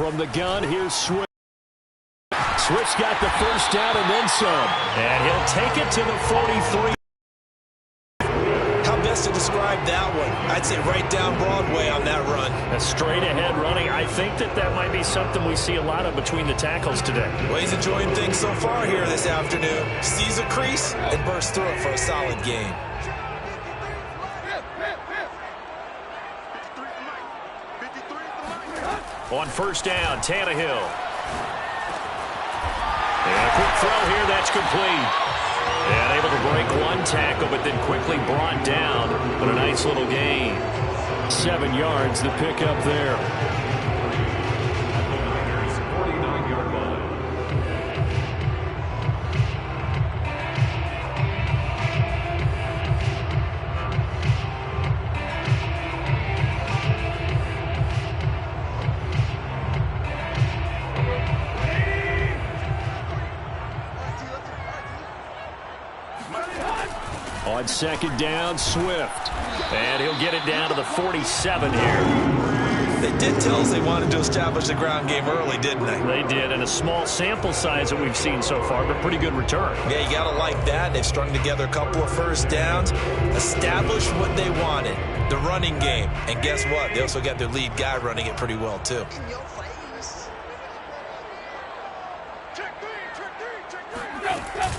From the gun, here's Swift. Swift's got the first down and then some. And he'll take it to the 43. How best to describe that one? I'd say right down Broadway on that run. A straight-ahead running. I think that might be something we see a lot of between the tackles today. Well, he's enjoying things so far here this afternoon. Sees a crease and bursts through it for a solid gain. On first down, Tannehill. And a quick throw here, that's complete. And able to break one tackle, but then quickly brought down. But a nice little gain. 7 yards, the pickup there. On second down, Swift. And he'll get it down to the 47 here. They did tell us they wanted to establish the ground game early, didn't they? They did, and a small sample size that we've seen so far, but pretty good return. Yeah, you got to like that. They've strung together a couple of first downs, established what they wanted, the running game. And guess what? They also got their lead guy running it pretty well, too.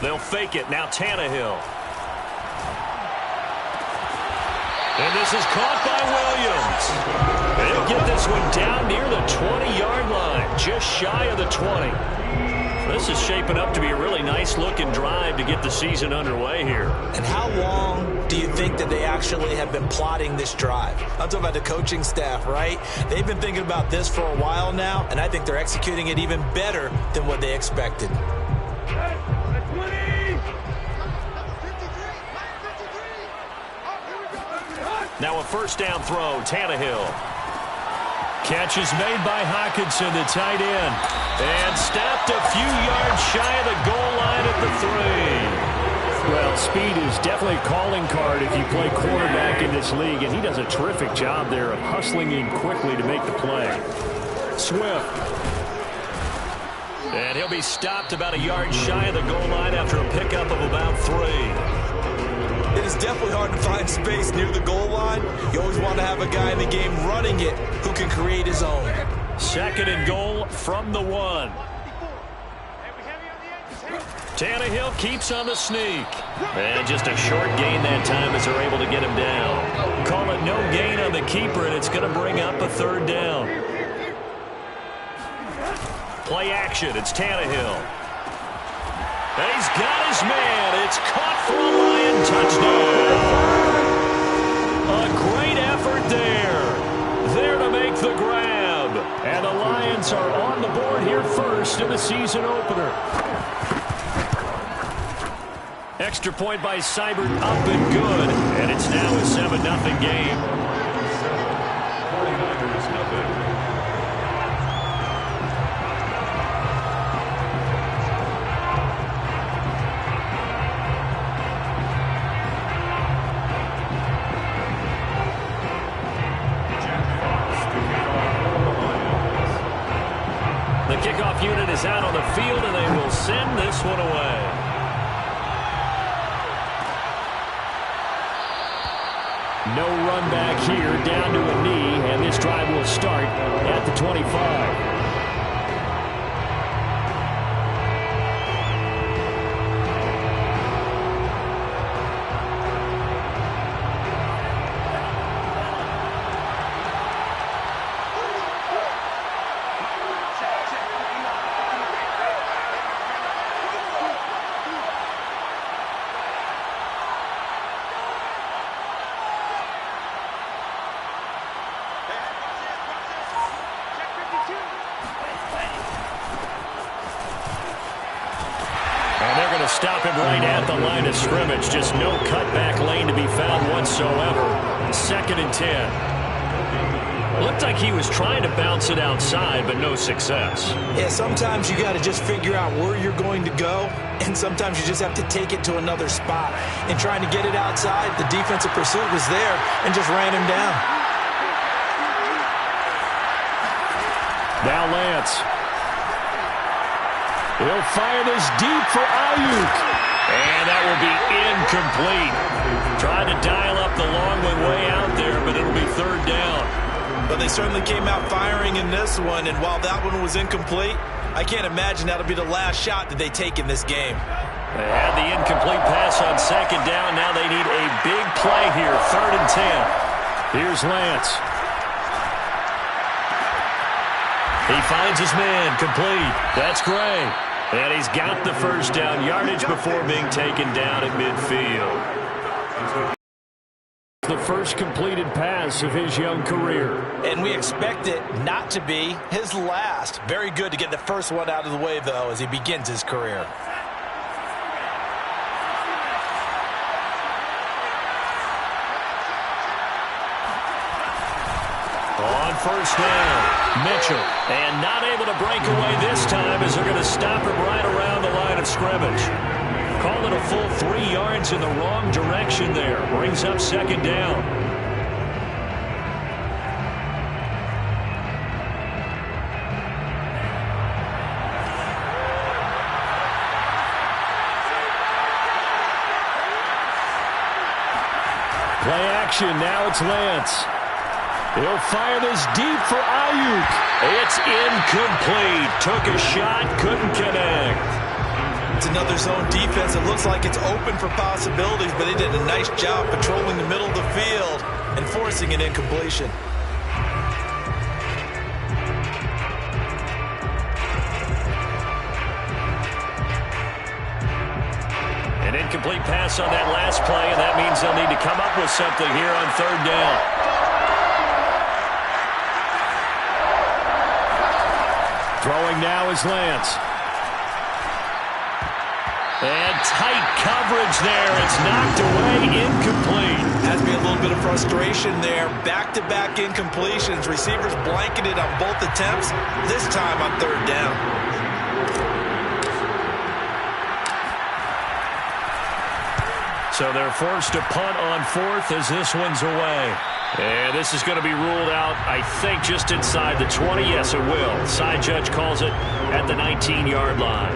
They'll fake it. Now Tannehill. And this is caught by Williams. They'll get this one down near the 20-yard line, just shy of the 20. This is shaping up to be a really nice-looking drive to get the season underway here. And how long do you think that they actually have been plotting this drive? I'm talking about the coaching staff, right? They've been thinking about this for a while now, and I think they're executing it even better than what they expected. Now a first down throw, Tannehill. Catch is made by Hockenson, the tight end. And stopped a few yards shy of the goal line at the 3. Well, speed is definitely a calling card if you play quarterback in this league, and he does a terrific job there of hustling in quickly to make the play. Swift. And he'll be stopped about a yard shy of the goal line after a pickup of about 3. It is definitely hard to find space near the goal line. You always want to have a guy in the game running it who can create his own. Second and goal from the 1. Tannehill keeps on the sneak. And just a short gain that time as they're able to get him down. Call it no gain on the keeper, and it's going to bring up a third down. Play action. It's Tannehill. And he's got his man. It's caught for a Lion touchdown. A great effort there. There to make the grab. And the Lions are on the board here first in the season opener. Extra point by Seibert up and good. And it's now a 7-0 game. The kickoff unit is out on the field, and they will send this one away. No run back here, down to a knee, and this drive will start at the 25. Stop him right at the line of scrimmage. Just no cutback lane to be found whatsoever. 2nd and 10. Looked like he was trying to bounce it outside, but no success. Yeah, sometimes you got to just figure out where you're going to go, and sometimes you just have to take it to another spot. And trying to get it outside, the defensive pursuit was there and just ran him down. Now Lance. He'll fire this deep for Ayuk. And that will be incomplete. Tried to dial up the long one way out there, but it'll be third down. But they certainly came out firing in this one, and while that one was incomplete, I can't imagine that'll be the last shot that they take in this game. They had the incomplete pass on second down. Now they need a big play here, 3rd and 10. Here's Lance. He finds his man, complete. That's Gray. And he's got the first down yardage before being taken down at midfield. The first completed pass of his young career. And we expect it not to be his last. Very good to get the first one out of the way, though, as he begins his career. On first down, Mitchell. And not able to break away this time as they're going to stop him right around the line of scrimmage. Call it a full 3 yards in the wrong direction there. Brings up second down. Play action. Now it's Lance. He'll fire this deep for Ayuk. It's incomplete. Took a shot, couldn't connect. It's another zone defense. It looks like it's open for possibilities, but they did a nice job patrolling the middle of the field and forcing an incompletion. An incomplete pass on that last play, and that means they'll need to come up with something here on third down. Throwing now is Lance. And tight coverage there. It's knocked away, incomplete. Has to be a little bit of frustration there. Back-to-back incompletions. Receivers blanketed on both attempts, this time on third down. So they're forced to punt on fourth as this one's away. And this is going to be ruled out, I think, just inside the 20. Yes, it will. Side judge calls it at the 19-yard line.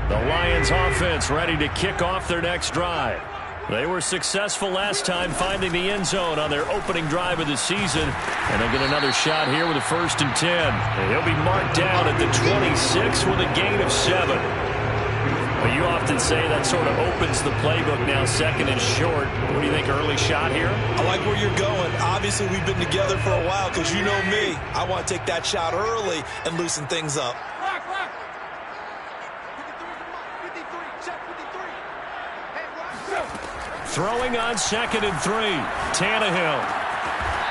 The Lions offense ready to kick off their next drive. They were successful last time finding the end zone on their opening drive of the season. And they'll get another shot here with a 1st and 10. And he'll be marked down at the 26 with a gain of 7. Well, you often say that sort of opens the playbook now, 2nd and short. What do you think, early shot here? I like where you're going. Obviously, we've been together for a while because you know me. I want to take that shot early and loosen things up. Throwing on 2nd and 3. Tannehill.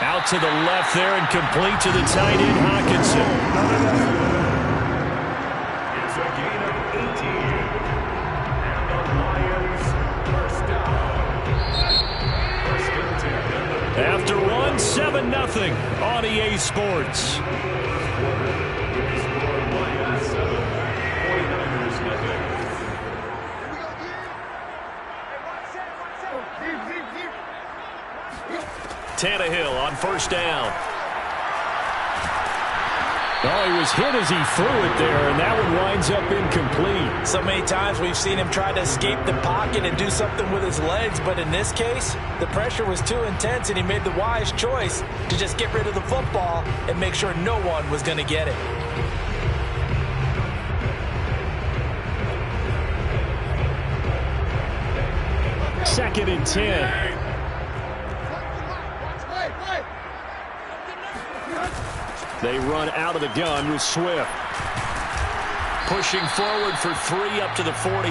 Out to the left there and complete to the tight end, Hockenson. It's a gain of 18. And the Lions first down. After one, 7-0 on EA Sports. Tannehill on first down. Oh, he was hit as he threw it there, and that one winds up incomplete. So many times we've seen him try to escape the pocket and do something with his legs, but in this case, the pressure was too intense, and he made the wise choice to just get rid of the football and make sure no one was going to get it. Second and 10. They run out of the gun with Swift. Pushing forward for 3 up to the 48.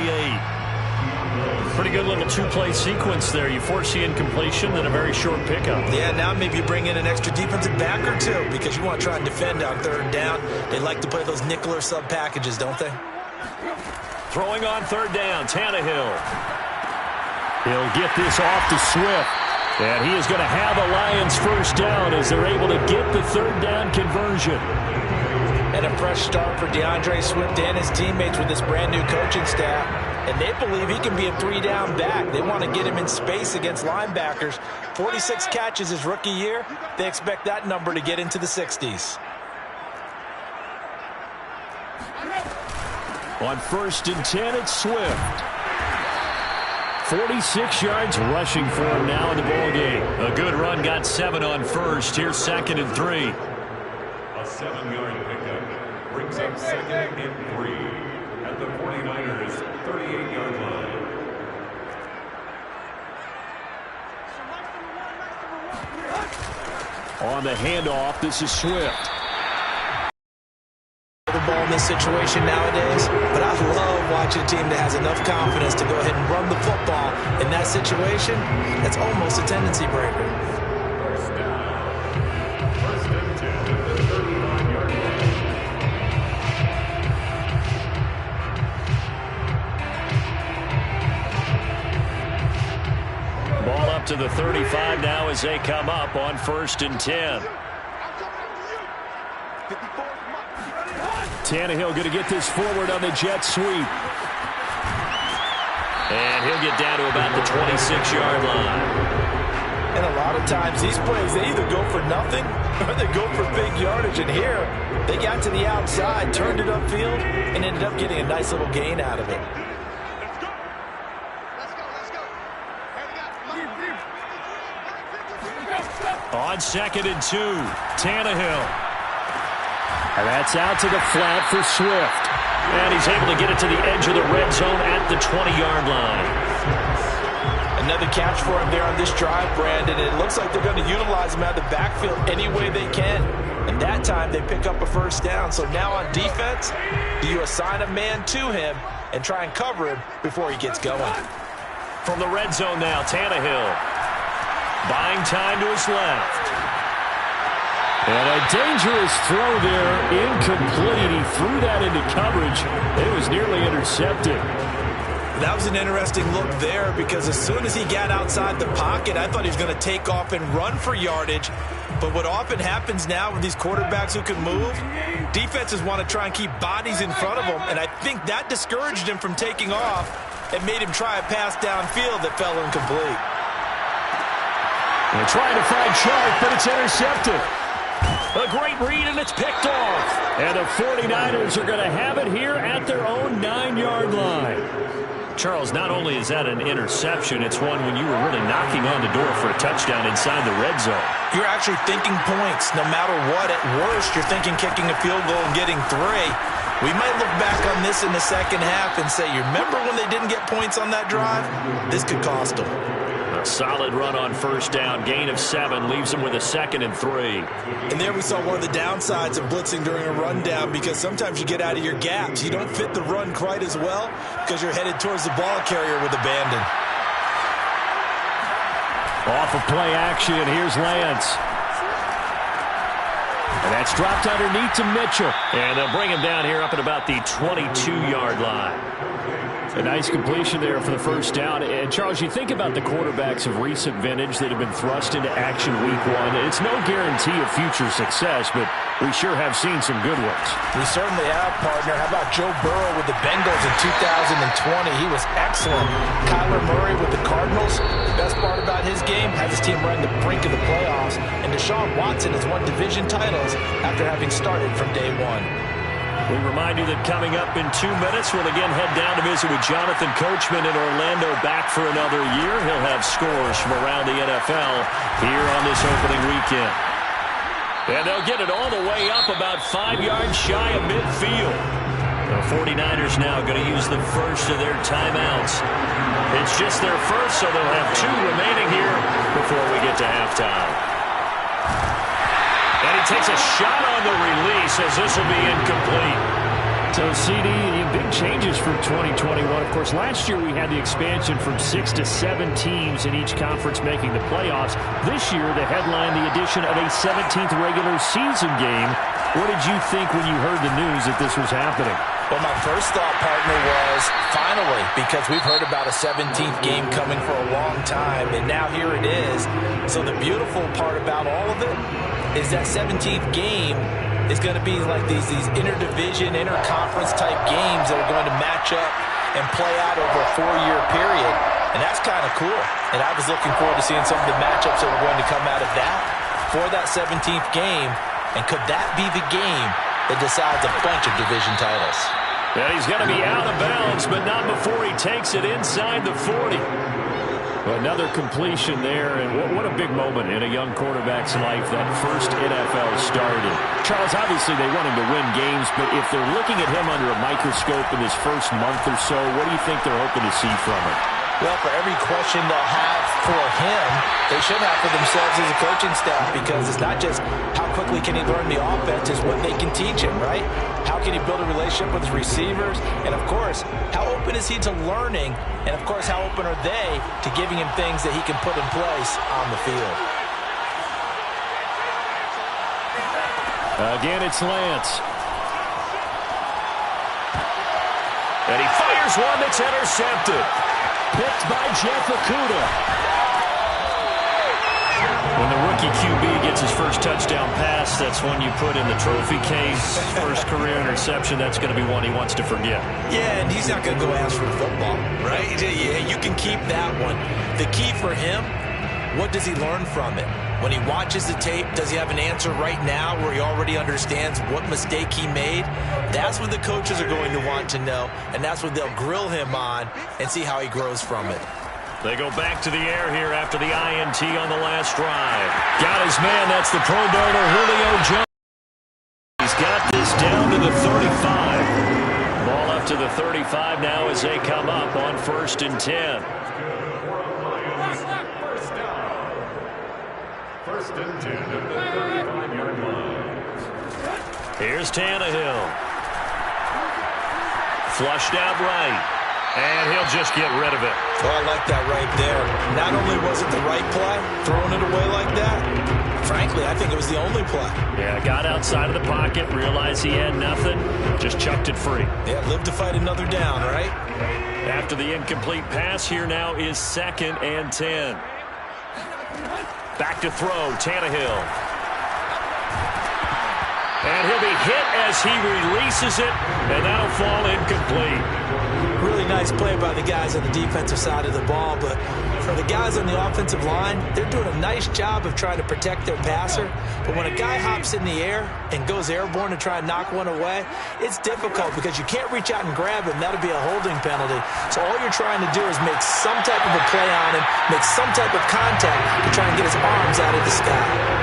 Pretty good little two-play sequence there. You force the incompletion, then a very short pickup. Yeah, now maybe you bring in an extra defensive back or two because you want to try and defend on third down. They like to play those nickel or sub packages, don't they? Throwing on third down, Tannehill. He'll get this off to Swift. And he is going to have a Lions first down as they're able to get the third down conversion. and a fresh start for DeAndre Swift and his teammates with this brand new coaching staff. And they believe he can be a 3-down back. They want to get him in space against linebackers. 46 catches his rookie year. They expect that number to get into the 60s. On 1st and 10, it's Swift. 46 yards rushing for him now in the ball game. A good run, got 7 on first. Here's 2nd and 3. A 7-yard pickup brings up 2nd and 3 at the 49ers' 38-yard line. On the handoff, this is Swift. The ball in this situation nowadays, but I love watching a team that has enough confidence to go ahead and run the football in that situation. That's almost a tendency breaker. First down. 1st and 10 at the 39-yard line. Ball up to the 35 now as they come up on 1st and 10. Tannehill going to get this forward on the jet sweep. And he'll get down to about the 26-yard line. And a lot of times these plays, they either go for nothing or they go for big yardage. And here, they got to the outside, turned it upfield, and ended up getting a nice little gain out of it. On 2nd and 2, Tannehill. And that's out to the flat for Swift. And he's able to get it to the edge of the red zone at the 20-yard line. Another catch for him there on this drive, Brandon. It looks like they're going to utilize him out of the backfield any way they can. And that time they pick up a first down. So now on defense, do you assign a man to him and try and cover him before he gets going? From the red zone now, Tannehill. Buying time to his left. And a dangerous throw there, incomplete. He threw that into coverage. It was nearly intercepted. That was an interesting look there because as soon as he got outside the pocket, I thought he was going to take off and run for yardage. But what often happens now with these quarterbacks who can move, defenses want to try and keep bodies in front of them, and I think that discouraged him from taking off and made him try a pass downfield that fell incomplete. They're trying to find Chark, but it's intercepted. A great read, and it's picked off. And the 49ers are going to have it here at their own 9-yard line. Charles, not only is that an interception, it's one when you were really knocking on the door for a touchdown inside the red zone. You're actually thinking points no matter what. At worst, you're thinking kicking a field goal and getting 3. We might look back on this in the second half and say, you remember when they didn't get points on that drive? This could cost them. A solid run on first down. Gain of 7 leaves them with a 2nd and 3. And there we saw one of the downsides of blitzing during a rundown because sometimes you get out of your gaps. You don't fit the run quite as well because you're headed towards the ball carrier with abandon. Off of play action, here's Lance. And that's dropped underneath to Mitchell. And they'll bring him down here up at about the 22-yard line. A nice completion there for the first down. And, Charles, you think about the quarterbacks of recent vintage that have been thrust into action week 1. It's no guarantee of future success, but we sure have seen some good ones. We certainly have, partner. How about Joe Burrow with the Bengals in 2020? He was excellent. Kyler Murray with the Cardinals. The best part about his game, had his team run the brink of the playoffs. And Deshaun Watson has won division titles after having started from day 1. We remind you that coming up in 2 minutes, we'll again head down to visit with Jonathan Coachman in Orlando, back for another year. He'll have scores from around the NFL here on this opening weekend. And they'll get it all the way up about 5 yards shy of midfield. The 49ers now going to use the first of their timeouts. It's just their first, so they'll have 2 remaining here before we get to halftime. And he takes a shot on the release as this will be incomplete. So, CD, big changes for 2021. Of course, last year we had the expansion from 6 to 7 teams in each conference making the playoffs. This year, they headlined the addition of a 17th regular season game. What did you think when you heard the news that this was happening? Well, my first thought, partner, was finally, because we've heard about a 17th game coming for a long time, and now here it is. So the beautiful part about all of it is that 17th game is going to be like these interdivision, interconference type games that are going to match up and play out over a 4-year period. And that's kind of cool. And I was looking forward to seeing some of the matchups that were going to come out of that for that 17th game. And could that be the game that decides a bunch of division titles? And he's going to be out of bounds, but not before he takes it inside the 40. Another completion there, and what a big moment in a young quarterback's life, that first NFL started. Charles, obviously they want him to win games, but if they're looking at him under a microscope in his first month or so, what do you think they're hoping to see from him? Well, for every question they'll have for him, they should have for themselves as a coaching staff, because it's not just how quickly can he learn the offense, it's what they can teach him, right? How can he build a relationship with his receivers? And, of course, how open is he to learning? And, of course, how open are they to giving him things that he can put in place on the field? Again, it's Lance. And he fires one that's intercepted. Picked by Jeff Okudah. When the rookie QB gets his first touchdown pass, that's one you put in the trophy case. First career interception, that's going to be one he wants to forget. Yeah, and he's not going to go ask for the football, right? Yeah, you can keep that one. The key for him, what does he learn from it? When he watches the tape, does he have an answer right now where he already understands what mistake he made? That's what the coaches are going to want to know, and that's what they'll grill him on and see how he grows from it. They go back to the air here after the INT on the last drive. Got his man. That's the Pro Bowler, Julio Jones. He's got this down to the 35. Ball up to the 35 now as they come up on 1st and 10. First and 10 at the 35-yard line. Here's Tannehill. Flushed out right. And he'll just get rid of it. Oh, I like that right there. Not only was it the right play, throwing it away like that, frankly, I think it was the only play. Yeah, got outside of the pocket, realized he had nothing, just chucked it free. Yeah, live to fight another down, right? After the incomplete pass, here now is 2nd and 10. Back to throw, Tannehill. And he'll be hit as he releases it, and that'll fall incomplete. Really nice play by the guys on the defensive side of the ball, but for the guys on the offensive line, they're doing a nice job of trying to protect their passer. But when a guy hops in the air and goes airborne to try and knock one away, it's difficult because you can't reach out and grab him. That'll be a holding penalty. So all you're trying to do is make some type of a play on him, make some type of contact to try and get his arms out of the sky.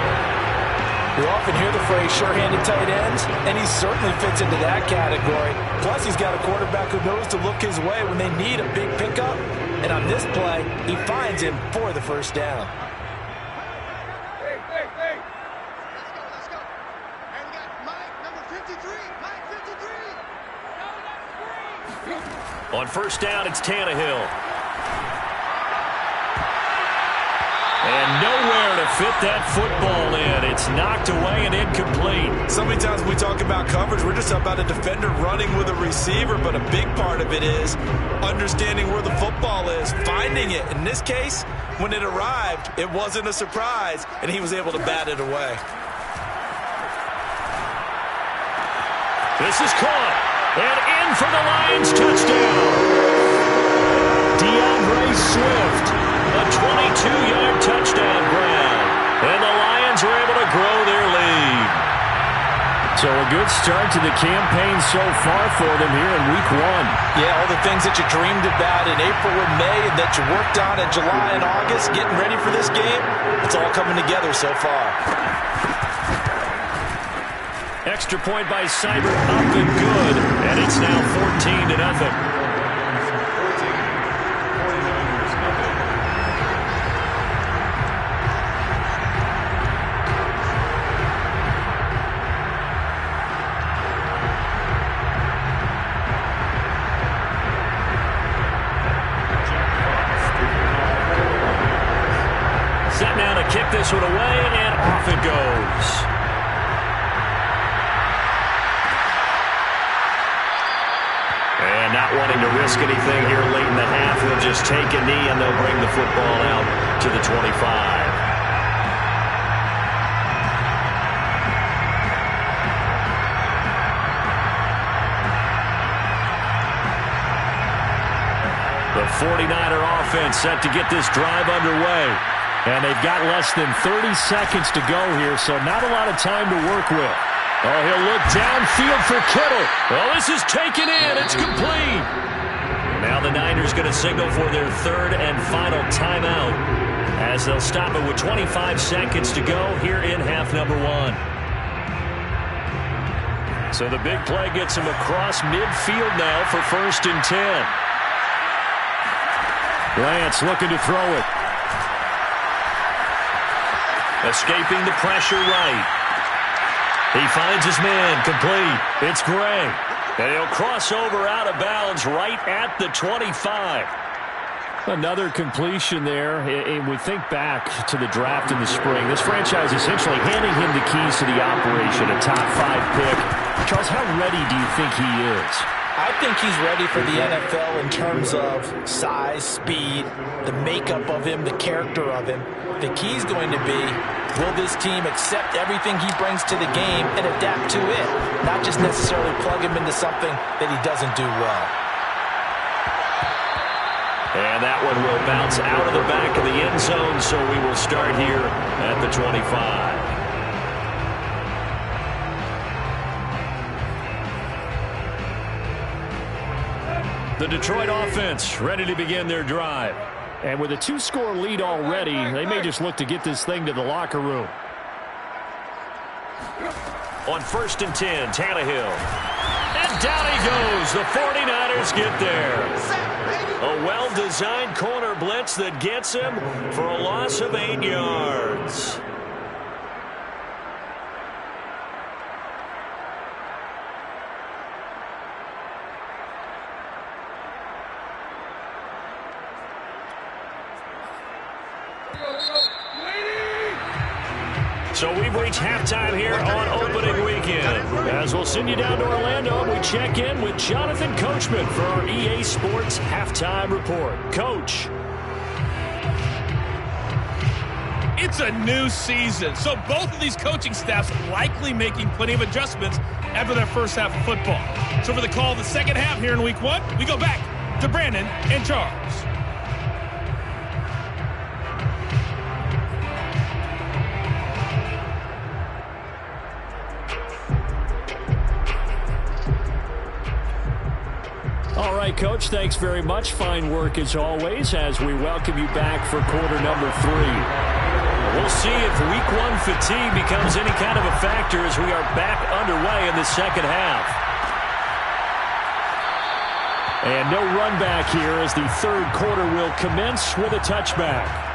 We often hear the phrase sure-handed tight ends, and he certainly fits into that category. Plus, he's got a quarterback who knows to look his way when they need a big pickup. And on this play, he finds him for the first down. Hey. Let's go. And we got Mike, number 53. Mike, 53. On 1st down, it's Tannehill. And nowhere to fit that football in. It's knocked away and incomplete. So many times when we talk about coverage, we're just about a defender running with a receiver, but a big part of it is understanding where the football is, finding it. In this case, when it arrived, it wasn't a surprise, and he was able to bat it away. This is caught, and in for the Lions touchdown. DeAndre Swift. A 22-yard touchdown grab. And the Lions are able to grow their lead. So a good start to the campaign so far for them here in Week 1. Yeah, all the things that you dreamed about in April and May and that you worked on in July and August, getting ready for this game, it's all coming together so far. Extra point by Seibert, up and good. And it's now 14-0. Kick this one away, and off it goes. And not wanting to risk anything here late in the half, he'll just take a knee, and they'll bring the football out to the 25. The 49er offense set to get this drive underway. And they've got less than 30 seconds to go here, so not a lot of time to work with. Oh, he'll look downfield for Kittle. Well, this is taken in. It's complete. Now the Niners going to signal for their third and final timeout as they'll stop it with 25 seconds to go here in half number one. So the big play gets him across midfield now for 1st and 10. Lance looking to throw it. Escaping the pressure right. He finds his man complete. It's Gray. And he'll cross over out of bounds right at the 25. Another completion there. And we think back to the draft in the spring. This franchise essentially handing him the keys to the operation, a top 5 pick. Charles, how ready do you think he is? I think he's ready for the NFL in terms of size, speed, the makeup of him, the character of him. The key's going to be, will this team accept everything he brings to the game and adapt to it? Not just necessarily plug him into something that he doesn't do well. And that one will bounce out of the back of the end zone, so we will start here at the 25. The Detroit offense ready to begin their drive. And with a 2-score lead already, they may just look to get this thing to the locker room. On 1st and 10, Tannehill. And down he goes. The 49ers get there. A well-designed corner blitz that gets him for a loss of 8 yards. So we've reached halftime here on opening weekend. As we'll send you down to Orlando, we check in with Jonathan Coachman for our EA Sports Halftime Report. Coach. It's a new season, so both of these coaching staffs likely making plenty of adjustments after their first half of football. So for the call of the second half here in week 1, we go back to Brandon and Charles. All right, Coach, thanks very much. Fine work as always as we welcome you back for quarter number 3. We'll see if week 1 fatigue becomes any kind of a factor as we are back underway in the second half. And no run back here as the third quarter will commence with a touchback.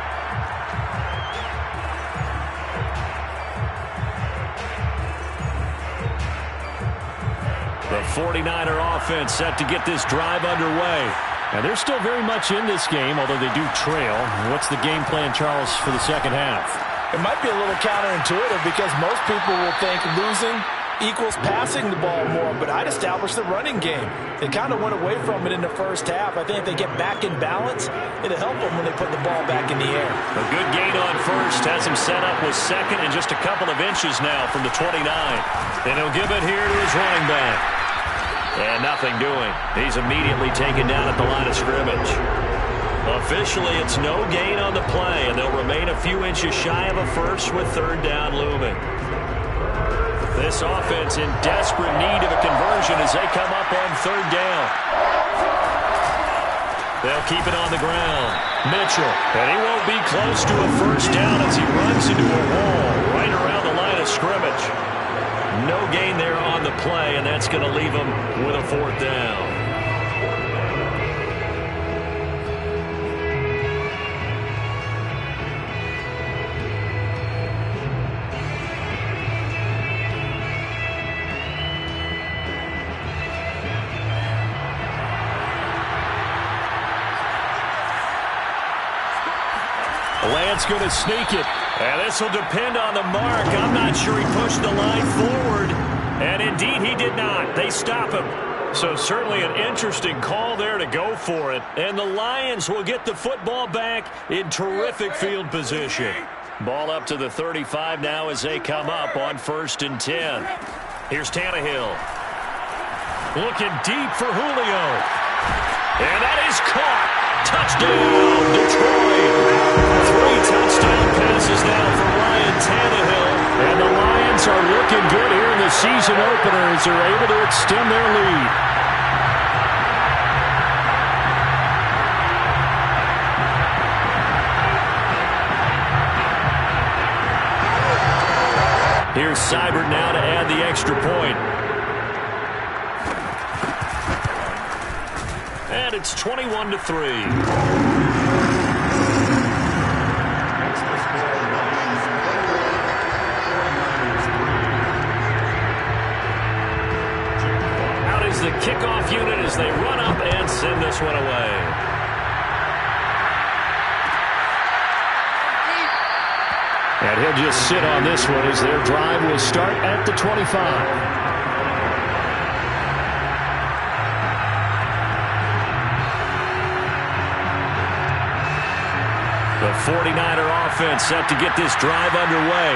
The 49er offense set to get this drive underway. And they're still very much in this game, although they do trail. What's the game plan, Charles, for the second half? It might be a little counterintuitive because most people will think losing equals passing the ball more, but I'd establish the running game. They kind of went away from it in the first half. I think if they get back in balance, it'll help them when they put the ball back in the air. A good gain on first has him set up with second and just a couple of inches now from the 29. Then he'll give it here to his running back. And nothing doing. He's immediately taken down at the line of scrimmage. Officially, it's no gain on the play, and they'll remain a few inches shy of a first with third down looming. This offense in desperate need of a conversion as they come up on third down. They'll keep it on the ground. Mitchell, and he won't be close to a first down as he runs into a wall right around the line of scrimmage. No gain there on the play, and that's going to leave him with a fourth down. Lance going to sneak it. And this will depend on the mark. I'm not sure he pushed the line forward. And indeed, he did not. They stop him. So certainly an interesting call there to go for it. And the Lions will get the football back in terrific field position. Ball up to the 35 now as they come up on 1st and 10. Here's Tannehill. Looking deep for Julio. And that is caught. Touchdown, Detroit. 3 touchdown passes now for Ryan Tannehill. And the Lions are looking good here in the season opener as they're able to extend their lead. Here's Seibert now to add the extra point. And it's 21-3. Out is the kickoff unit as they run up and send this one away. And he'll just sit on this one as their drive will start at the 25. The 49er offense set to get this drive underway.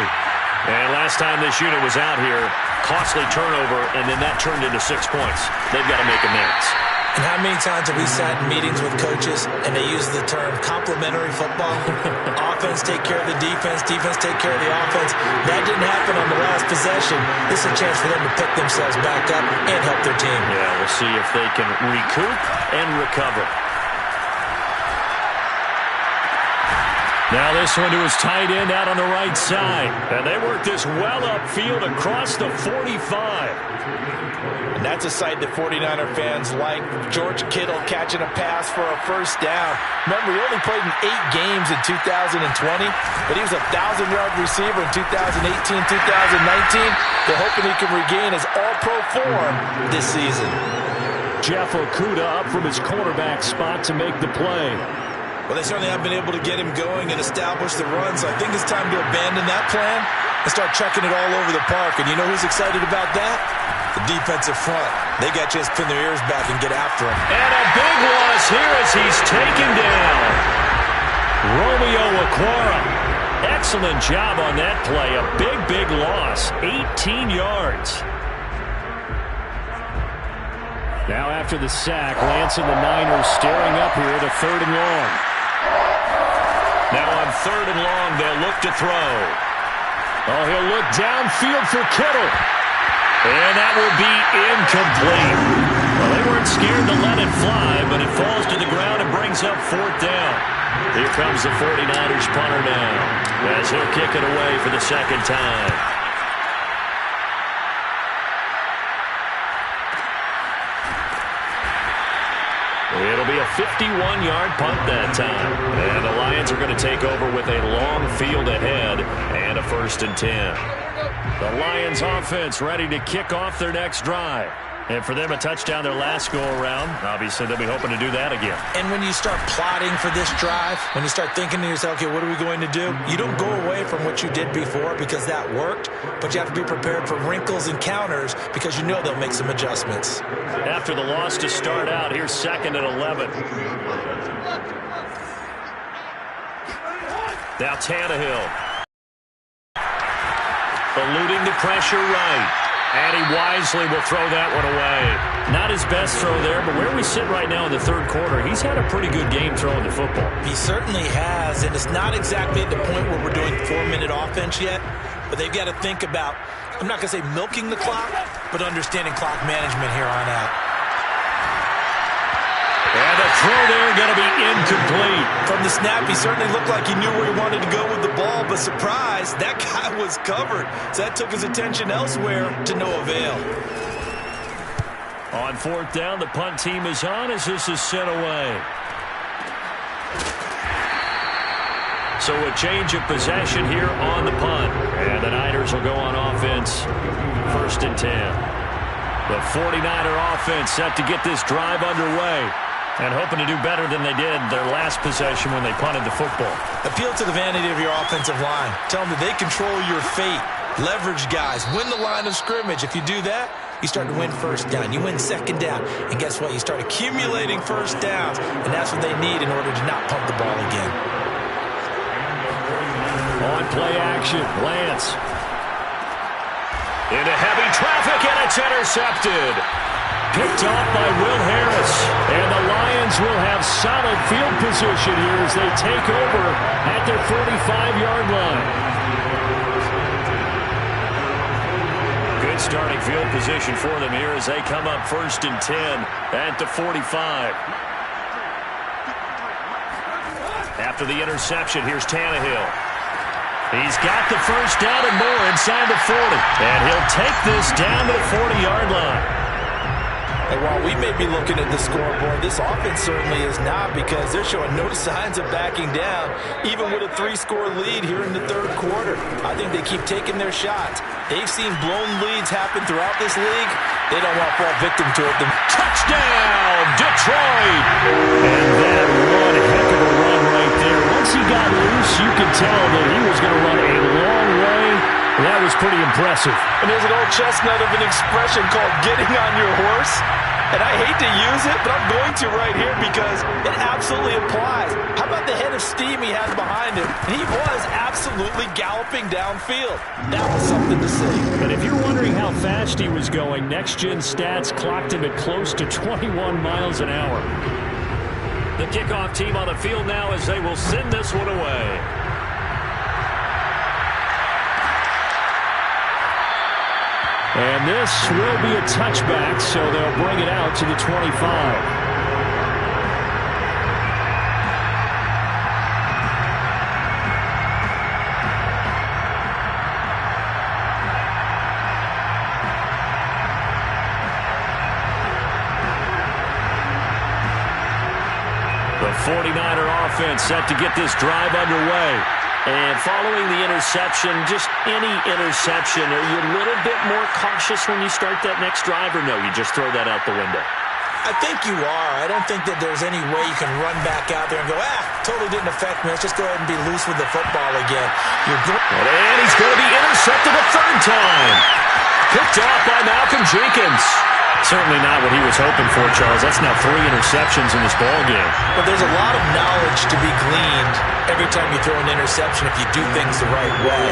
And last time this unit was out here, costly turnover, and then that turned into 6 points. They've got to make amends. And how many times have we sat in meetings with coaches and they use the term complementary football? Offense take care of the defense, defense take care of the offense. That didn't happen on the last possession. This is a chance for them to pick themselves back up and help their team. Yeah, we'll see if they can recoup and recover. Now this one to his tight end out on the right side. And they work this well upfield across the 45. And that's a sight that 49er fans like. George Kittle catching a pass for a first down. Remember, he only played in 8 games in 2020, but he was a 1,000-yard receiver in 2018, 2019. They're hoping he can regain his all-pro form this season. Jeff Okudah up from his cornerback spot to make the play. Well, they certainly have been able to get him going and establish the run, so I think it's time to abandon that plan and start chucking it all over the park. And you know who's excited about that? The defensive front. They got a chance to pin their ears back and get after him. And a big loss here as he's taken down. Romeo Okwara. Excellent job on that play. A big loss. 18 yards. Now after the sack, Lance and the Niners staring up here to 3rd and long. Now on 3rd and long, they'll look to throw. Oh, he'll look downfield for Kittle. And that will be incomplete. Well, they weren't scared to let it fly, but it falls to the ground and brings up 4th down. Here comes the 49ers punter now, as he'll kick it away for the 2nd time. It'll be a 51-yard punt that time. And the Lions are going to take over with a long field ahead and a 1st and 10. The Lions offense ready to kick off their next drive. And for them, a touchdown their last go-around. Obviously, they'll be hoping to do that again. And when you start plotting for this drive, when you start thinking to yourself, okay, what are we going to do? You don't go away from what you did before because that worked, but you have to be prepared for wrinkles and counters because you know they'll make some adjustments. After the loss to start out, here's 2nd and 11. Now Tannehill. Eluding the pressure right. And he wisely will throw that one away. Not his best throw there, but where we sit right now in the 3rd quarter, he's had a pretty good game throwing the football. He certainly has, and it's not exactly at the point where we're doing 4-minute offense yet, but they've got to think about, I'm not going to say milking the clock, but understanding clock management here on out. And the throw there going to be incomplete. From the snap, he certainly looked like he knew where he wanted to go with the ball, but surprise, that guy was covered. So that took his attention elsewhere to no avail. On 4th down, the punt team is on as this is sent away. So a change of possession here on the punt. And the Niners will go on offense, 1st and 10. The 49er offense set to get this drive underway. And hoping to do better than they did their last possession when they punted the football. Appeal to the vanity of your offensive line. Tell them that they control your fate. Leverage guys. Win the line of scrimmage. If you do that, you start to win 1st down. You win 2nd down. And guess what? You start accumulating 1st downs. And that's what they need in order to not pump the ball again. On play action, Lance. Into heavy traffic, and it's intercepted. Picked off by Will Harris. And the Lions will have solid field position here as they take over at their 45-yard line. Good starting field position for them here as they come up 1st and 10 at the 45. After the interception, here's Tannehill. He's got the first down and more inside the 40. And he'll take this down to the 40-yard line. And while we may be looking at the scoreboard, this offense certainly is not, because they're showing no signs of backing down, even with a 3-score lead here in the third quarter. I think they keep taking their shots. They've seen blown leads happen throughout this league. They don't want to fall victim to it. Touchdown, Detroit! And that one heck of a run right there. Once he got loose, you could tell that he was going to run a long way. That was pretty impressive. And there's an old chestnut of an expression called getting on your horse. And I hate to use it, but I'm going to right here because it absolutely applies. How about the head of steam he has behind him? He was absolutely galloping downfield. That was something to see. And if you're wondering how fast he was going, Next Gen Stats clocked him at close to 21 miles an hour. The kickoff team on the field now as they will send this one away. And this will be a touchback, so they'll bring it out to the 25. The 49er offense set to get this drive underway. And following the interception, just any interception, are you a little bit more cautious when you start that next drive, or no, you just throw that out the window? I think you are. I don't think that there's any way you can run back out there and go, totally didn't affect me. Let's just go ahead and be loose with the football again. And he's going to be intercepted a third time. Picked off by Malcolm Jenkins. Certainly not what he was hoping for, Charles. That's now 3 interceptions in this ballgame. But there's a lot of knowledge to be gleaned every time you throw an interception if you do things the right way.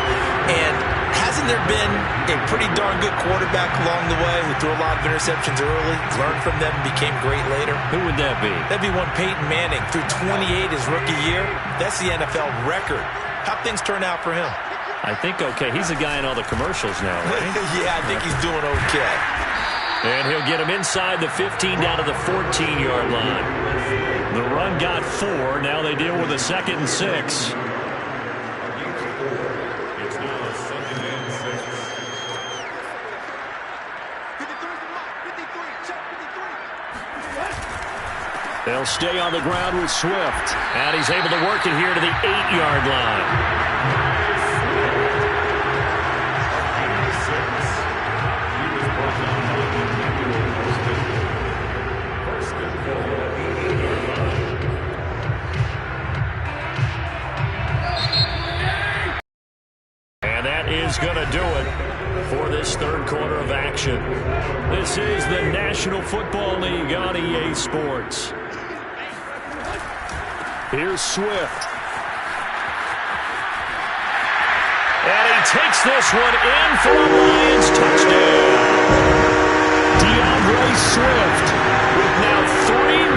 And hasn't there been a pretty darn good quarterback along the way who threw a lot of interceptions early, learned from them, became great later? Who would that be? That'd be one Peyton Manning. Threw 28 his rookie year. That's the NFL record. How'd things turn out for him? I think okay. He's a guy in all the commercials now, right? Yeah, I think he's doing okay. And he'll get him inside the 15 down to the 14-yard line. The run got 4. Now they deal with a 2nd and 6. It's now 2nd and 6. 53, They'll stay on the ground with Swift. And he's able to work it here to the 8-yard line. Is going to do it for this third quarter of action. This is the National Football League on EA Sports. Here's Swift. And he takes this one in for a Lions touchdown. DeAndre Swift with now 3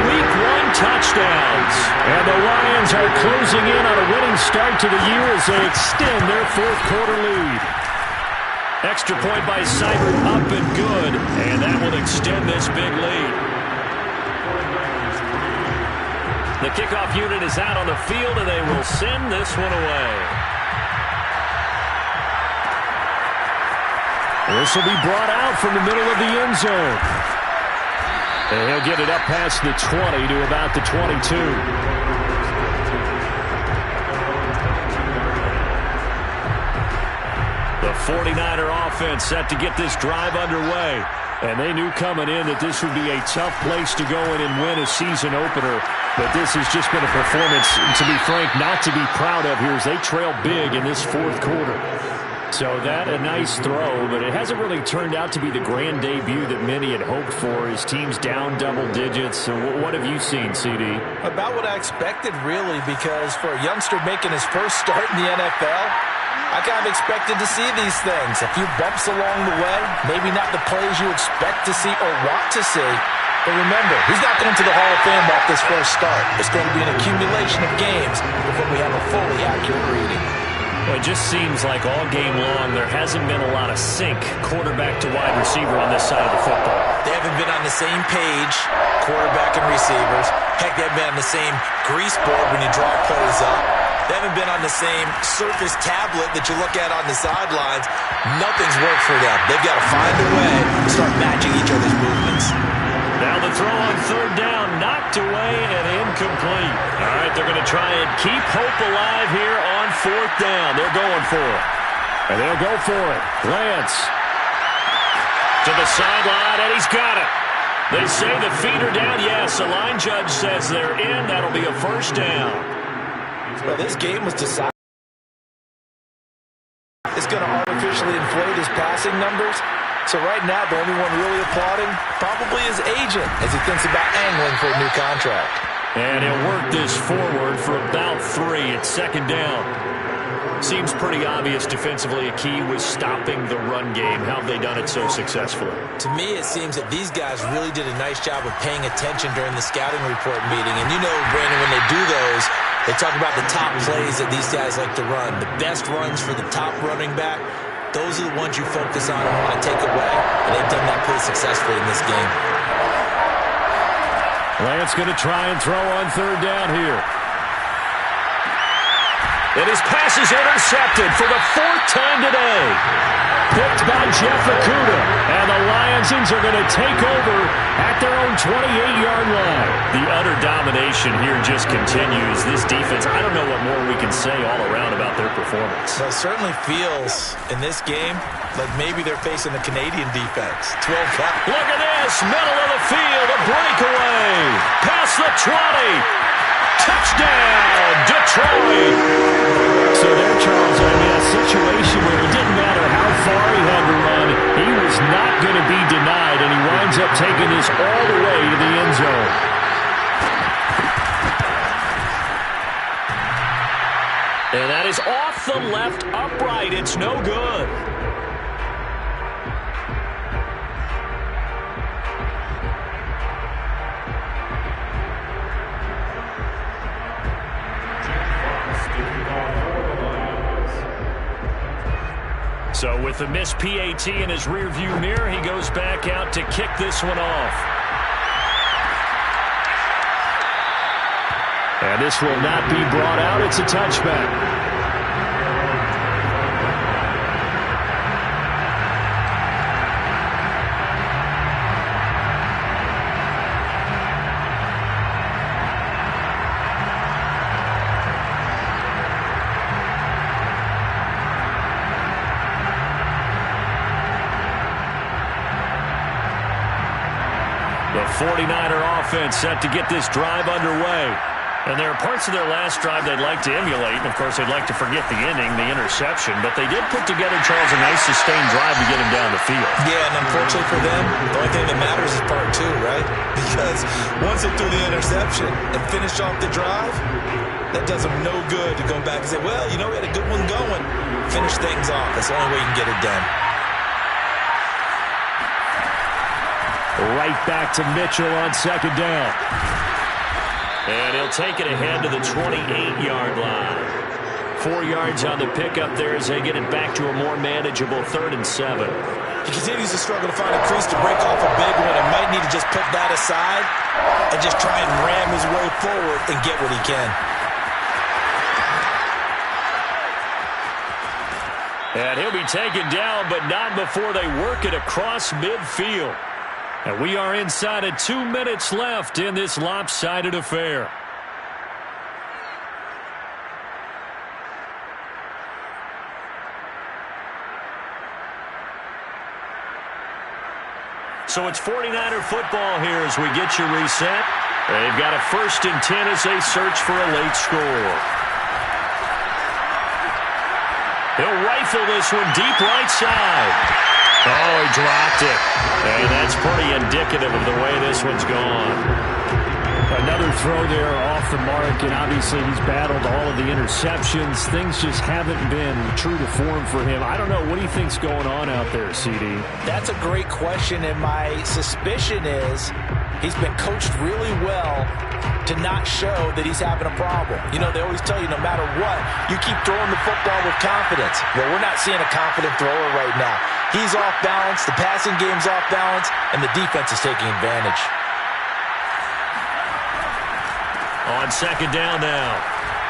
Week 1 touchdowns. And the Lions are closing in on a winning start to the year as they extend their 4th quarter lead. Extra point by Seibert, up and good. And that will extend this big lead. The kickoff unit is out on the field, and they will send this one away. This will be brought out from the middle of the end zone. And he'll get it up past the 20 to about the 22. The 49er offense set to get this drive underway. And they knew coming in that this would be a tough place to go in and win a season opener. But this has just been a performance, to be frank, not to be proud of here as they trail big in this 4th quarter. So that a nice throw, but it hasn't really turned out to be the grand debut that many had hoped for. His team's down double digits. So what have you seen, CD? About what I expected, really, because for a youngster making his first start in the NFL, I kind of expected to see these things. A few bumps along the way, maybe not the plays you expect to see or want to see, But remember, he's not going to the Hall of Fame off this first start. It's going to be an accumulation of games before we have a fully accurate reading. Well, it just seems like all game long there hasn't been a lot of sync quarterback to wide receiver on this side of the football. They haven't been on the same page, quarterback and receivers. Heck, they haven't been on the same grease board when you draw plays up. They haven't been on the same surface tablet that you look at on the sidelines. Nothing's worked for them. They've got to find a way to start matching each other's movements. Now the throw on third down, knocked away and incomplete. All right, they're going to try and keep hope alive here on fourth down. They're going for it. And they'll go for it. Lance to the sideline, and he's got it. They say the feet are down. Yes, the line judge says they're in. That'll be a first down. Well, this game was decided. It's going to artificially inflate his passing numbers. So right now, the only one really applauding probably his agent as he thinks about angling for a new contract. And he'll work this forward for about 3. It's second down. Seems pretty obvious defensively a key was stopping the run game. How have they done it so successfully? To me, it seems that these guys really did a nice job of paying attention during the scouting report meeting. And you know, Brandon, when they do those, they talk about the top plays that these guys like to run. The best runs for the top running back. Those are the ones you focus on and want to take away, and they've done that pretty successfully in this game. Lance going to try and throw on third down here. And his pass is intercepted for the 4th time today. Picked by Jeff Okudah. And the Lions are going to take over at their own 28-yard line. The utter domination here just continues. This defense, I don't know what more we can say all around about their performance. Well, it certainly feels in this game like maybe they're facing the Canadian defense. 12 count. Look at this. Middle of the field. A breakaway. Past the 20. Touchdown, Detroit! So there, Charles, I mean, a situation where it didn't matter how far he had to run, he was not going to be denied, and he winds up taking this all the way to the end zone. And that is off the left upright. It's no good. So with the missed PAT in his rearview mirror, he goes back out to kick this one off. And this will not be brought out. It's a touchback. The 49er offense set to get this drive underway. And there are parts of their last drive they'd like to emulate. And, of course, they'd like to forget the inning, the interception. But they did put together, Charles, a nice sustained drive to get him down the field. Yeah, and unfortunately for them, the only thing that matters is part 2, right? Because once they threw the interception and finished off the drive, that does them no good to go back and say, well, you know, we had a good one going. Finish things off. That's the only way you can get it done. Right back to Mitchell on second down. And he'll take it ahead to the 28-yard line. 4 yards on the pickup there as they get it back to a more manageable 3rd and 7. He continues to struggle to find a crease to break off a big one and might need to just put that aside and just try and ram his way forward and get what he can. And he'll be taken down, but not before they work it across midfield. And we are inside of 2 minutes left in this lopsided affair. So it's 49er football here as we get you reset. They've got a 1st and 10 as they search for a late score. He'll rifle this one deep right side. Oh, he dropped it. And that's pretty indicative of the way this one's gone. Another throw there off the mark, and obviously he's battled all of the interceptions. Things just haven't been true to form for him. I don't know. What do you think's going on out there, CD? That's a great question, and my suspicion is he's been coached really well to not show that he's having a problem. You know, they always tell you no matter what, you keep throwing the football with confidence. Well, we're not seeing a confident thrower right now. He's off balance, the passing game's off balance, and the defense is taking advantage. On second down now,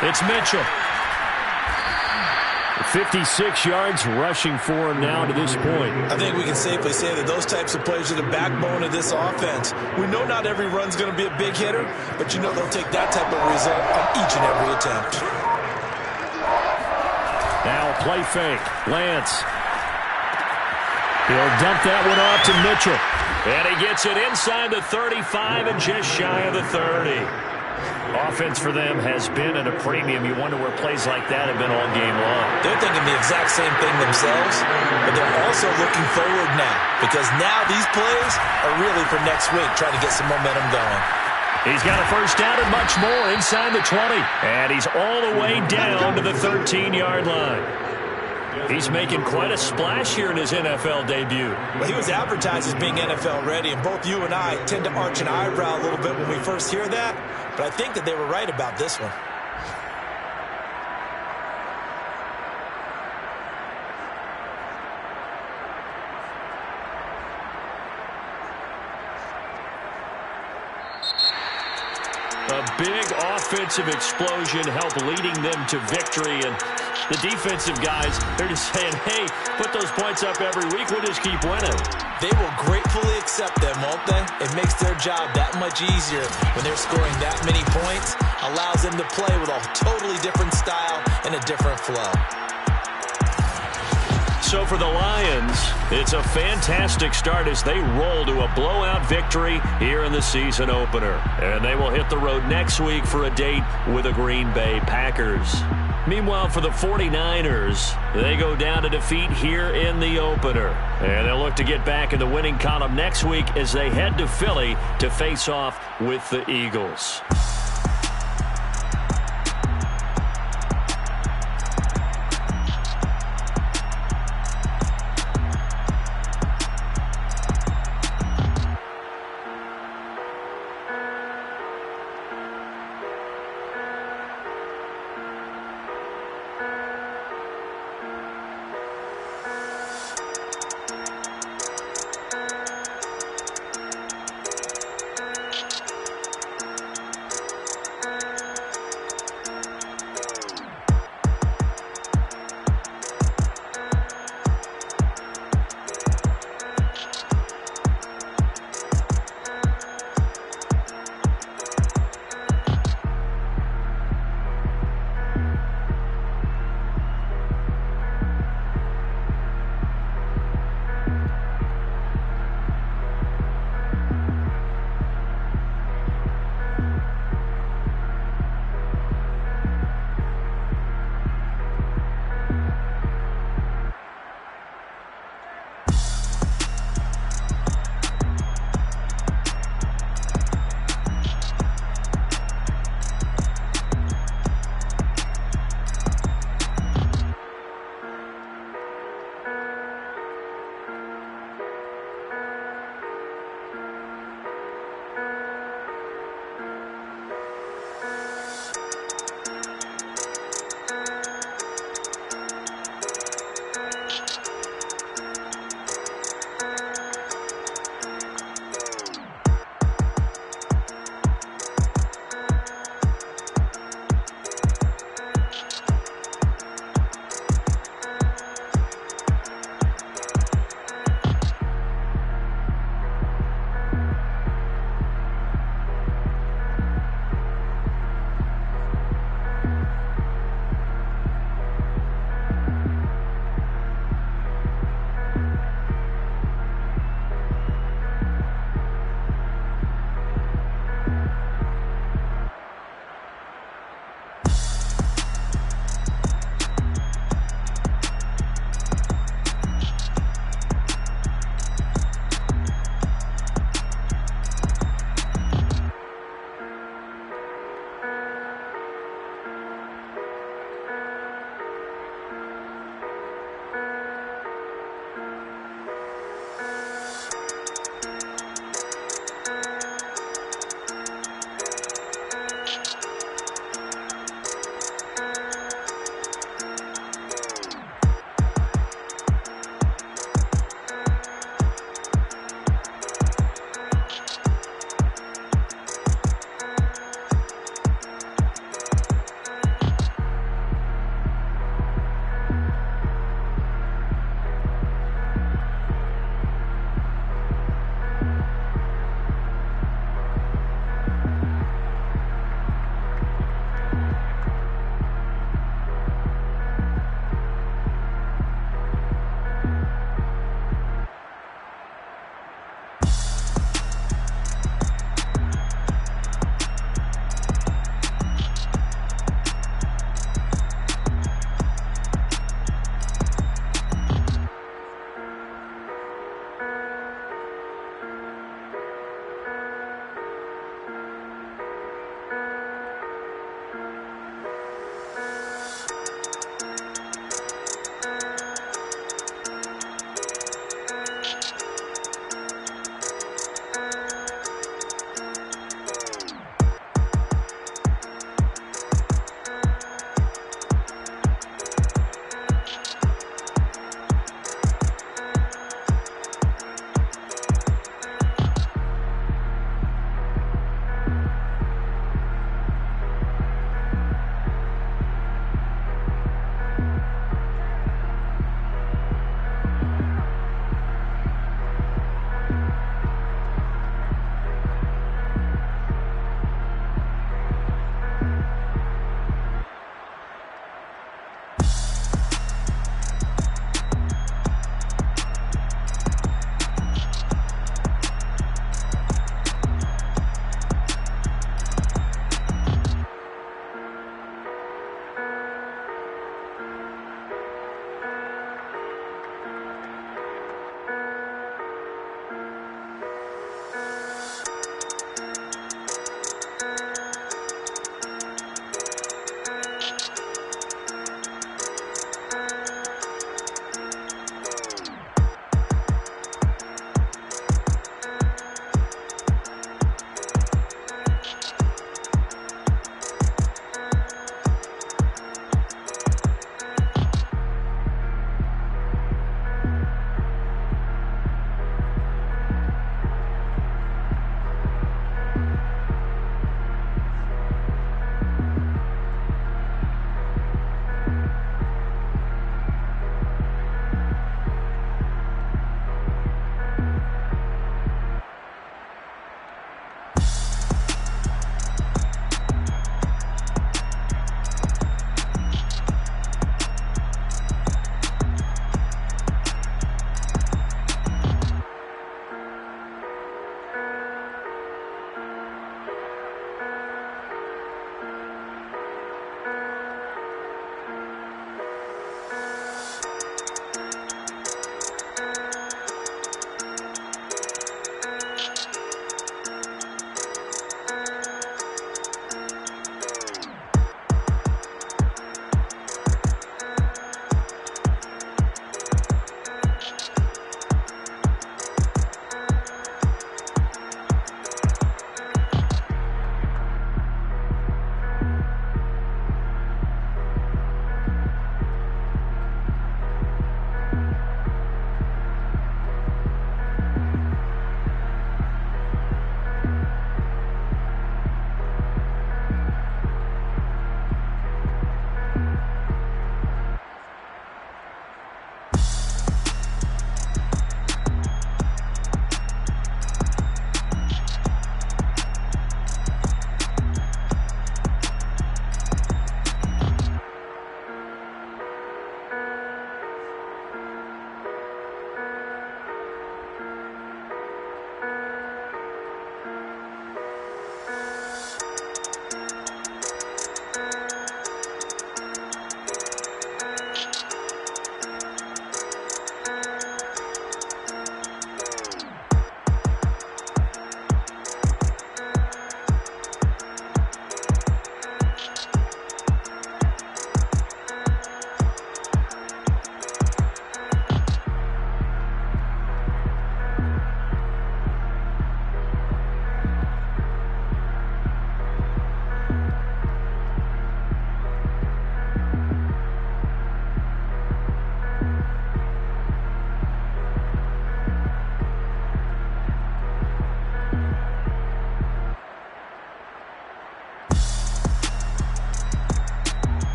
it's Mitchell. 56 yards rushing for him now to this point. I think we can safely say that those types of plays are the backbone of this offense. We know not every run's going to be a big hitter, but you know they'll take that type of result on each and every attempt. Now play fake. Lance. He'll dump that one off to Mitchell. And he gets it inside the 35 and just shy of the 30. Offense for them has been at a premium. You wonder where plays like that have been all game long. They're thinking the exact same thing themselves, but they're also looking forward now because now these plays are really for next week, trying to get some momentum going. He's got a first down and much more inside the 20. And he's all the way down to the 13-yard line. He's making quite a splash here in his NFL debut. Well, he was advertised as being NFL ready, and both you and I tend to arch an eyebrow a little bit when we first hear that, but I think that they were right about this one. A big offensive explosion helped leading them to victory, and the defensive guys, they're just saying, hey, put those points up every week, we'll just keep winning. They will gratefully accept them, won't they? It makes their job that much easier when they're scoring that many points, allows them to play with a totally different style and a different flow. So for the Lions, it's a fantastic start as they roll to a blowout victory here in the season opener. And they will hit the road next week for a date with the Green Bay Packers. Meanwhile, for the 49ers, they go down to defeat here in the opener. And they'll look to get back in the winning column next week as they head to Philly to face off with the Eagles.